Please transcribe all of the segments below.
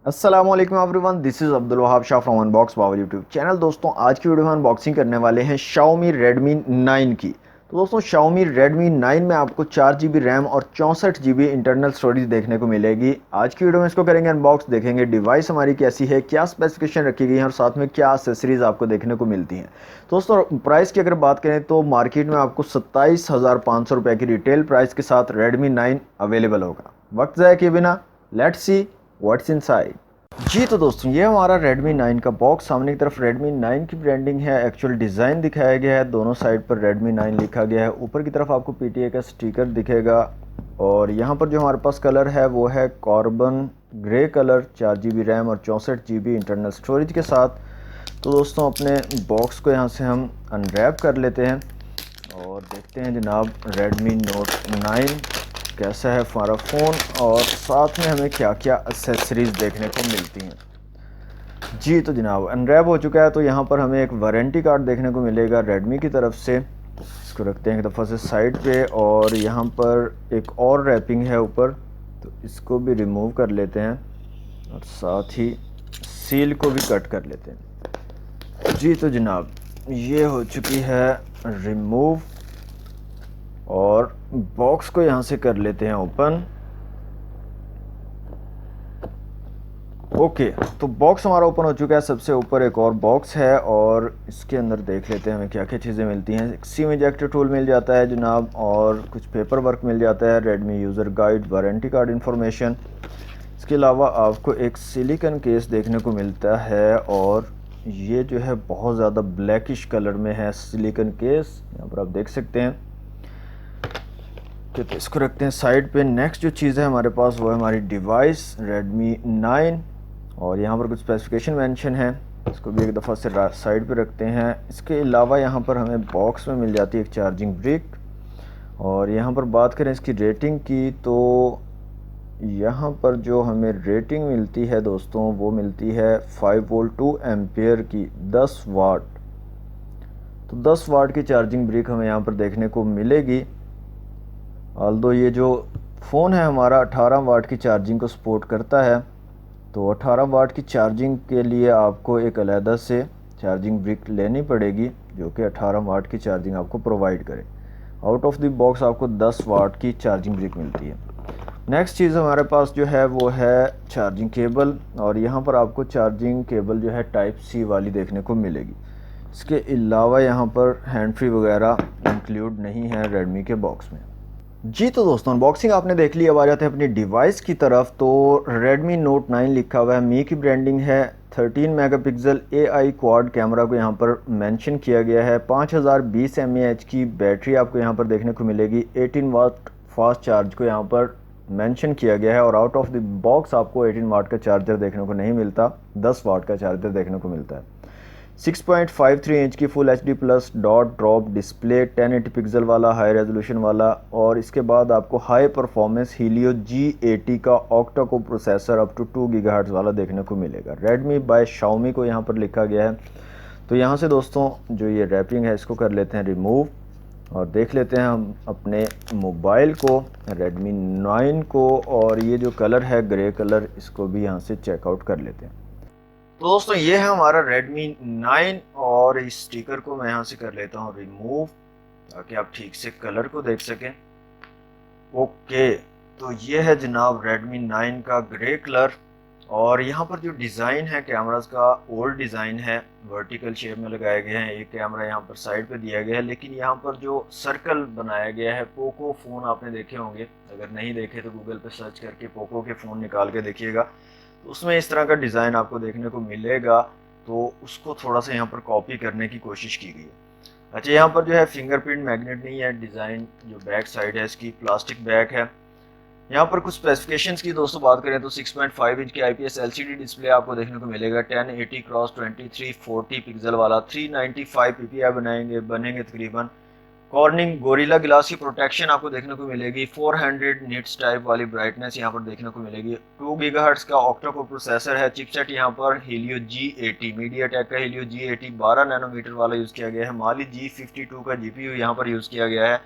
अस्सलाम वालेकुम everyone, this is Abdul Wahab Shah from unbox power YouTube channel. दोस्तों आज की वीडियो में अनबॉक्सिंग करने वाले हैं Xiaomi Redmi 9 की। तो दोस्तों Xiaomi Redmi 9 में आपको 4 GB रैम और 64 GB इंटरनल स्टोरेज देखने को मिलेगी। आज की वीडियो में इसको करेंगे अनबॉक्स, देखेंगे डिवाइस हमारी कैसी है, क्या स्पेसिफिकेशन रखी गई है और साथ में क्या एक्सेसरीज आपको देखने को मिलती हैं। दोस्तों प्राइस की अगर बात करें तो मार्केट में आपको 27,500 रुपये की रिटेल प्राइस के साथ Redmi 9 अवेलेबल होगा। वक्त ज़ाया किए बिना लेट्स सी व्हाट्स इनसाइड। जी तो दोस्तों ये हमारा Redmi 9 का बॉक्स। सामने की तरफ Redmi 9 की ब्रांडिंग है, एक्चुअल डिज़ाइन दिखाया गया है, दोनों साइड पर Redmi 9 लिखा गया है। ऊपर की तरफ आपको PTA का स्टिकर दिखेगा और यहाँ पर जो हमारे पास कलर है वो है carbon grey colour, 4 GB RAM और 64 GB इंटरनल स्टोरेज के साथ। तो दोस्तों अपने बॉक्स को यहाँ से हम अनरैप कर लेते हैं और देखते हैं जनाब Redmi Note 9 कैसा है हमारा फ़ोन और साथ में हमें क्या क्या एक्सेसरीज़ देखने को मिलती हैं। जी तो जनाब अनरैप हो चुका है। तो यहाँ पर हमें एक वारंटी कार्ड देखने को मिलेगा रेडमी की तरफ से। इसको रखते हैं एक दफ़ा से साइड पे और यहाँ पर एक और रैपिंग है ऊपर, तो इसको भी रिमूव कर लेते हैं और साथ ही सील को भी कट कर लेते हैं। जी तो जनाब ये हो चुकी है रिमूव और बॉक्स को यहाँ से कर लेते हैं ओपन। ओके तो बॉक्स हमारा ओपन हो चुका है। सबसे ऊपर एक और बॉक्स है और इसके अंदर देख लेते हैं हमें क्या क्या चीज़ें मिलती हैं। एक सिम इजेक्टर टूल मिल जाता है जनाब और कुछ पेपर वर्क मिल जाता है, Redmi user guide, warranty card information. इसके अलावा आपको एक सिलिकॉन केस देखने को मिलता है और ये जो है बहुत ज़्यादा ब्लैकिश कलर में है सिलिकॉन केस, यहाँ पर आप देख सकते हैं। तो इसको रखते हैं साइड पे। नेक्स्ट जो चीज़ है हमारे पास वो है हमारी डिवाइस Redmi 9 और यहाँ पर कुछ स्पेसिफिकेशन मेंशन है, इसको भी एक दफ़ा से साइड पे रखते हैं। इसके अलावा यहाँ पर हमें बॉक्स में मिल जाती है एक चार्जिंग ब्रिक और यहाँ पर बात करें इसकी रेटिंग की तो यहाँ पर जो हमें रेटिंग मिलती है दोस्तों वो मिलती है 5 वोल्ट 2 एम्पेयर की 10 वाट। तो 10 वाट की चार्जिंग ब्रिक हमें यहाँ पर देखने को मिलेगी। ऑल्दो ये जो फ़ोन है हमारा 18 वाट की चार्जिंग को सपोर्ट करता है, तो 18 वाट की चार्जिंग के लिए आपको एक अलहदा से चार्जिंग ब्रिक लेनी पड़ेगी जो कि 18 वाट की चार्जिंग आपको प्रोवाइड करे। आउट ऑफ द बॉक्स आपको 10 वाट की चार्जिंग ब्रिक मिलती है। नेक्स्ट चीज़ हमारे पास जो है वो है चार्जिंग केबल और यहाँ पर आपको चार्जिंग केबल जो है टाइप सी वाली देखने को मिलेगी। इसके अलावा यहाँ पर हैंड फ्री वगैरह इंक्लूड नहीं है रेडमी के बॉक्स में। जी तो दोस्तों अनबॉक्सिंग आपने देख ली। अब आ जाते हैं अपनी डिवाइस की तरफ। तो Redmi Note 9 लिखा हुआ है, मी की ब्रांडिंग है, 13 मेगापिक्सल AI क्वाड कैमरा को यहाँ पर मेंशन किया गया है। 5020 mAh की बैटरी आपको यहाँ पर देखने को मिलेगी। 18 वाट फास्ट चार्ज को यहाँ पर मेंशन किया गया है और आउट ऑफ द बॉक्स आपको 18 वाट का चार्जर देखने को नहीं मिलता, 10 वाट का चार्जर देखने को मिलता है। 6.53 इंच की full HD plus dot drop display, 1080 pixel वाला हाई रेजोल्यूशन वाला और इसके बाद आपको हाई परफॉर्मेंस Helio G80 का ऑक्टा को प्रोसेसर अप टू 2 गीगाहर्ट्ज़ वाला देखने को मिलेगा। Redmi बाय Xiaomi को यहाँ पर लिखा गया है। तो यहाँ से दोस्तों जो ये रैपिंग है इसको कर लेते हैं रिमूव और देख लेते हैं हम अपने मोबाइल को, Redmi 9 को, और ये जो कलर है ग्रे कलर, इसको भी यहाँ से चेकआउट कर लेते हैं। तो दोस्तों ये है हमारा Redmi 9 और इस स्टिकर को मैं यहाँ से कर लेता हूँ रिमूव ताकि आप ठीक से कलर को देख सकें। ओके तो ये है जनाब Redmi 9 का ग्रे कलर और यहाँ पर जो डिज़ाइन है कैमरास का ओल्ड डिज़ाइन है, वर्टिकल शेप में लगाए गए हैं। एक कैमरा यहाँ पर साइड पे दिया गया है लेकिन यहाँ पर जो सर्कल बनाया गया है, पोको फ़ोन आपने देखे होंगे, अगर नहीं देखे तो गूगल पे सर्च करके पोको के फ़ोन निकाल के देखिएगा, तो उसमें इस तरह का डिज़ाइन आपको देखने को मिलेगा। तो उसको थोड़ा सा यहाँ पर कॉपी करने की कोशिश की गई है। अच्छा यहाँ पर जो है फिंगरप्रिंट मैग्नेट नहीं है, डिज़ाइन जो बैक साइड है इसकी प्लास्टिक बैक है। यहाँ पर कुछ स्पेसिफिकेशंस की दोस्तों बात करें तो 6.5 इंच की IPS LCD डिस्प्ले आपको देखने को मिलेगा, 1080x2340 पिक्सल वाला, 395 PPI बनेंगे तकरीबन। कॉर्निंग गोरिल्ला ग्लास की प्रोटेक्शन आपको देखने को मिलेगी। 400 निट्स टाइप वाली ब्राइटनेस यहाँ पर देखने को मिलेगी। 2 गीगाहर्ट्ज़ का ऑक्टा कोर प्रोसेसर है। चिपसेट यहाँ पर Helio G80, मीडियाटेक का Helio G80 12 नैनोमीटर वाला यूज़ किया गया है। Mali G52 का GPU यहाँ पर यूज़ किया गया है।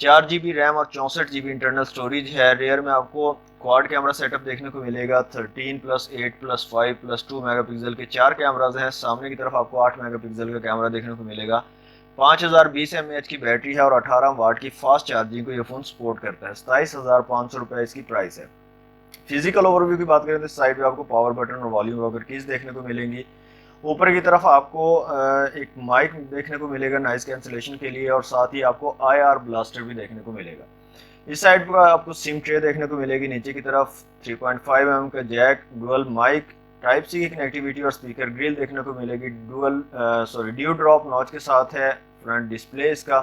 4 GB रैम और 64 GB इंटरनल स्टोरेज है। रेयर में आपको क्वाड कैमरा सेटअप देखने को मिलेगा। 13+8+5+2 मेगापिक्सल के 4 कैमराज हैं। सामने की तरफ आपको 8 मेगापिक्सल का कैमरा देखने को मिलेगा। 5020 mAh की बैटरी है और 18 वाट की फास्ट चार्जिंग को ये फोन सपोर्ट करता है। 27,500 रुपये इसकी प्राइस है। फिजिकल ओवरव्यू की बात करें तो साइड पे आपको पावर बटन और वॉल्यूम रॉकर कीज देखने को मिलेंगी। ऊपर की तरफ आपको एक माइक देखने को मिलेगा नॉइस कैंसिलेशन के लिए, और साथ ही आपको IR ब्लास्टर भी देखने को मिलेगा। इस साइड पर आपको सिम ट्रे देखने को मिलेगी। नीचे की तरफ 3.5 mm का jack, dual mic, type C की कनेक्टिविटी और स्पीकर ग्रिल देखने को मिलेगी। ड्यू ड्रॉप नॉच के साथ है फ्रंट डिस्प्ले इसका।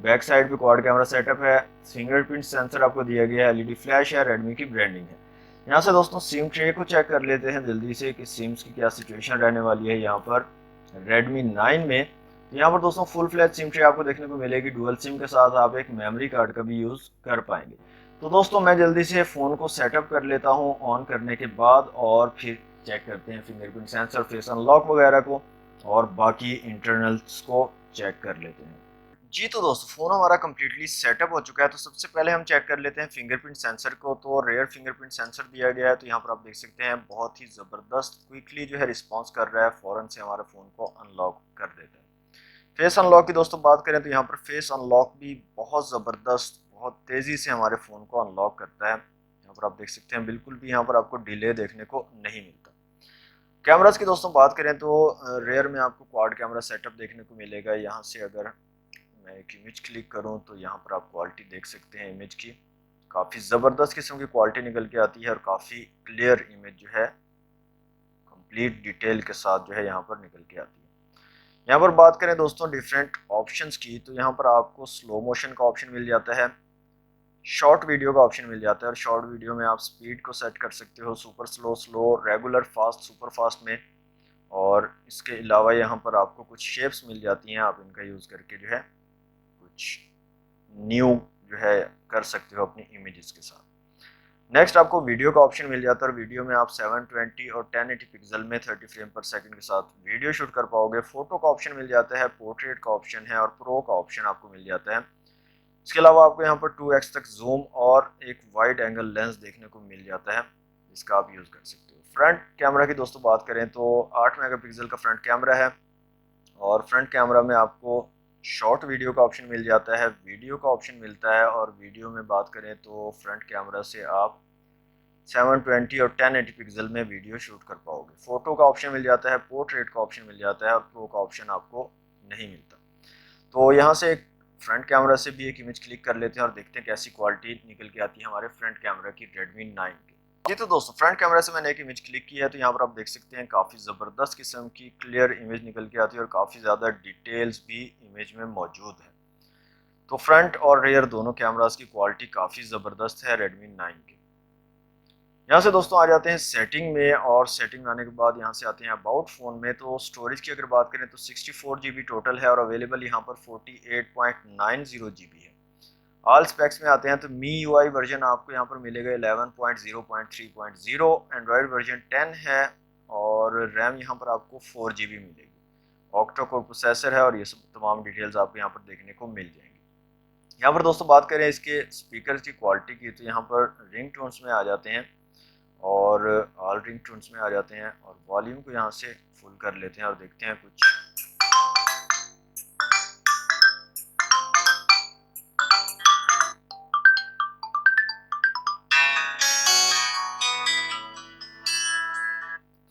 बैक साइड पे क्वाड कैमरा सेटअप है। फिंगरप्रिंट सेंसर आपको दिया गया है। LED फ्लैश है। रेडमी की ब्रांडिंग है। यहाँ से दोस्तों सिम ट्रे को चेक कर लेते हैं जल्दी से कि सिम्स की क्या सिचुएशन रहने वाली है यहाँ पर Redmi 9 में। यहाँ पर दोस्तों फुल फ्लैश सिम ट्रे आपको देखने को मिलेगी। डुअल सिम के साथ आप एक मेमोरी कार्ड का भी यूज़ कर पाएंगे। तो दोस्तों मैं जल्दी से फ़ोन को सेटअप कर लेता हूँ ऑन करने के बाद, और फिर चेक करते हैं फिंगरप्रिंट सेंसर, फेस अनलॉक वगैरह को, और बाकी इंटरनल्स को चेक कर लेते हैं। जी तो दोस्तों फ़ोन हमारा कम्प्लीटली सेटअप हो चुका है। तो सबसे पहले हम चेक कर लेते हैं फिंगरप्रिंट सेंसर को। तो रेयर फिंगरप्रिंट सेंसर दिया गया है। तो यहाँ पर आप देख सकते हैं बहुत ही ज़बरदस्त क्विकली जो है रिस्पॉन्स कर रहा है, फ़ौरन से हमारे फ़ोन को अनलॉक कर देता है। फेस अनलॉक की दोस्तों बात करें तो यहाँ पर फेस अनलॉक भी बहुत ज़बरदस्त, बहुत तेज़ी से हमारे फ़ोन को अनलॉक करता है। यहाँ पर आप देख सकते हैं बिल्कुल भी यहाँ पर आपको डिले देखने को नहीं मिलता। कैमरास की दोस्तों बात करें तो रेयर में आपको क्वाड कैमरा सेटअप देखने को मिलेगा। यहाँ से अगर मैं एक इमेज क्लिक करूं तो यहाँ पर आप क्वालिटी देख सकते हैं इमेज की। काफ़ी ज़बरदस्त किस्म की क्वालिटी निकल के आती है और काफ़ी क्लियर इमेज जो है कंप्लीट डिटेल के साथ जो है यहाँ पर निकल के आती है। यहाँ पर बात करें दोस्तों डिफरेंट ऑप्शंस की, तो यहाँ पर आपको स्लो मोशन का ऑप्शन मिल जाता है, शॉर्ट वीडियो का ऑप्शन मिल जाता है, और शॉर्ट वीडियो में आप स्पीड को सेट कर सकते हो super slow, slow, regular, fast, super fast में। और इसके अलावा यहाँ पर आपको कुछ शेप्स मिल जाती हैं, आप इनका यूज़ करके जो है कुछ न्यू जो है कर सकते हो अपनी इमेजेस के साथ। नेक्स्ट आपको वीडियो का ऑप्शन मिल जाता है, और वीडियो में आप 720 और 1080 पिक्सल में 30 फ्रेम पर सेकंड के साथ वीडियो शूट कर पाओगे। फोटो का ऑप्शन मिल जाता है, पोर्ट्रेट का ऑप्शन है, और प्रो का ऑप्शन आपको मिल जाता है। इसके अलावा आपको यहाँ पर 2x तक जूम और एक वाइड एंगल लेंस देखने को मिल जाता है, जिसका आप यूज़ कर सकते हो। फ्रंट कैमरा की दोस्तों बात करें तो 8 मेगापिक्सल का फ्रंट कैमरा है, और फ्रंट कैमरा में आपको शॉर्ट वीडियो का ऑप्शन मिल जाता है, वीडियो का ऑप्शन मिलता है। और वीडियो में बात करें तो फ्रंट कैमरा से आप 720 और 1080 पिक्सल में वीडियो शूट कर पाओगे। फोटो का ऑप्शन मिल जाता है, पोर्ट्रेट का ऑप्शन मिल जाता है, और प्रो का ऑप्शन आपको नहीं मिलता। तो यहाँ से एक फ्रंट कैमरा से भी एक इमेज क्लिक कर लेते हैं और देखते हैं कैसी क्वालिटी निकल के आती है हमारे फ्रंट कैमरा की Redmi 9 की। जी तो दोस्तों फ्रंट कैमरा से मैंने एक इमेज क्लिक की है, तो यहाँ पर आप देख सकते हैं काफ़ी ज़बरदस्त किस्म की क्लियर इमेज निकल के आती है, और काफ़ी ज़्यादा डिटेल्स भी इमेज में मौजूद है। तो फ्रंट और रेयर दोनों कैमरास की क्वालिटी काफ़ी ज़बरदस्त है Redmi 9 की। यहाँ से दोस्तों आ जाते हैं सेटिंग में, और सेटिंग में आने के बाद यहाँ से आते हैं अबाउट फ़ोन में। तो स्टोरेज की अगर बात करें तो 64 GB टोटल है, और अवेलेबल यहाँ पर 48.90 GB है। ऑल स्पेक्स में आते हैं तो MIUI वर्जन आपको यहाँ पर मिलेगा 11.0.3.0, एंड्रॉयड वर्जन 10 है, और रैम यहाँ पर आपको 4 GB मिलेगी। ऑक्टा कोर प्रोसेसर है, और ये सब तमाम डिटेल्स आपको यहाँ पर देखने को मिल जाएंगी। यहाँ पर दोस्तों बात करें इसके स्पीकर की क्वालिटी की, तो यहाँ पर रिंग टोन्स में आ जाते हैं, और ऑल रिंग टोन्स में आ जाते हैं, और वॉल्यूम को यहाँ से फुल कर लेते हैं और देखते हैं कुछ।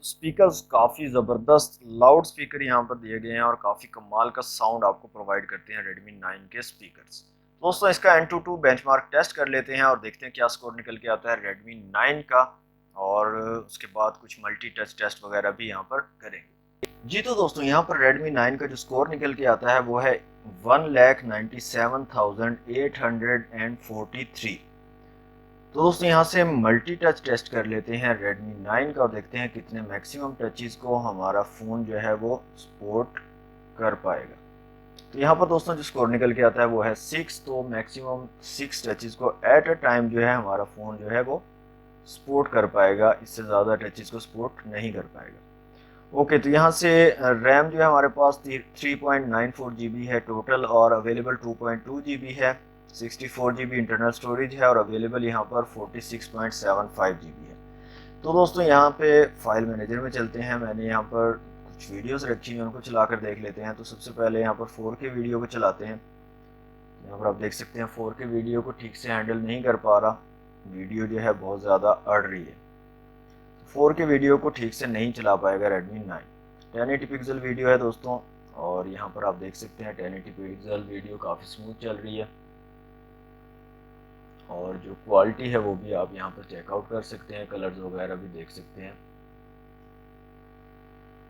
स्पीकर्स काफ़ी ज़बरदस्त लाउड स्पीकर यहाँ पर दिए गए हैं, और काफ़ी कमाल का साउंड आपको प्रोवाइड करते हैं Redmi 9 के स्पीकर्स। दोस्तों इसका Antutu बेंचमार्क टेस्ट कर लेते हैं और देखते हैं क्या स्कोर निकल के आता है Redmi 9 का, और उसके बाद कुछ मल्टी टच टेस्ट वगैरह भी यहाँ पर करेंगे। जी तो दोस्तों यहाँ पर Redmi 9 का जो स्कोर निकल के आता है वो है 1,97,843। तो दोस्तों यहाँ से मल्टी टच टेस्ट कर लेते हैं Redmi 9 का, और देखते हैं कितने मैक्सिमम टचेस को हमारा फ़ोन जो है वो सपोर्ट कर पाएगा। तो यहाँ पर दोस्तों जो स्कोर निकल के आता है वो है 6। तो मैक्सिमम 6 टचेस को एट अ टाइम जो है हमारा फ़ोन जो है वो सपोर्ट कर पाएगा, इससे ज़्यादा टचेस को सपोर्ट नहीं कर पाएगा। ओके, तो यहाँ से रैम जो है हमारे पास 3.94 GB है टोटल, और अवेलेबल 2.2 GB है। 64 GB इंटरनल स्टोरेज है और अवेलेबल यहाँ पर 46.75 GB है। तो दोस्तों यहाँ पे फाइल मैनेजर में चलते हैं। मैंने यहाँ पर कुछ वीडियोस रखी हैं, उनको चला कर देख लेते हैं। तो सबसे पहले यहाँ पर 4K वीडियो को चलाते हैं। यहाँ पर आप देख सकते हैं 4K वीडियो को ठीक से हैंडल नहीं कर पा रहा, वीडियो जो है बहुत ज़्यादा अड़ रही है। 4K वीडियो को ठीक से नहीं चला पाएगा Redmi 9। 1080 पिक्सल वीडियो है दोस्तों, और यहाँ पर आप देख सकते हैं 1080 पिक्सल वीडियो काफ़ी स्मूथ चल रही है, और जो क्वालिटी है वो भी आप यहाँ पर चेकआउट कर सकते हैं, कलर्स वगैरह भी देख सकते हैं।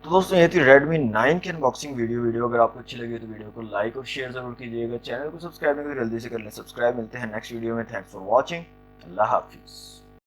तो दोस्तों ये थी Redmi 9 की अनबॉक्सिंग वीडियो। अगर आपको अच्छी लगी तो वीडियो को लाइक और शेयर जरूर कीजिएगा। चैनल को सब्सक्राइब नहीं तो जल्दी से कर लें सब्सक्राइब। मिलते हैं नेक्स्ट वीडियो में। Thanks for watching. अल्लाह हाफिज़।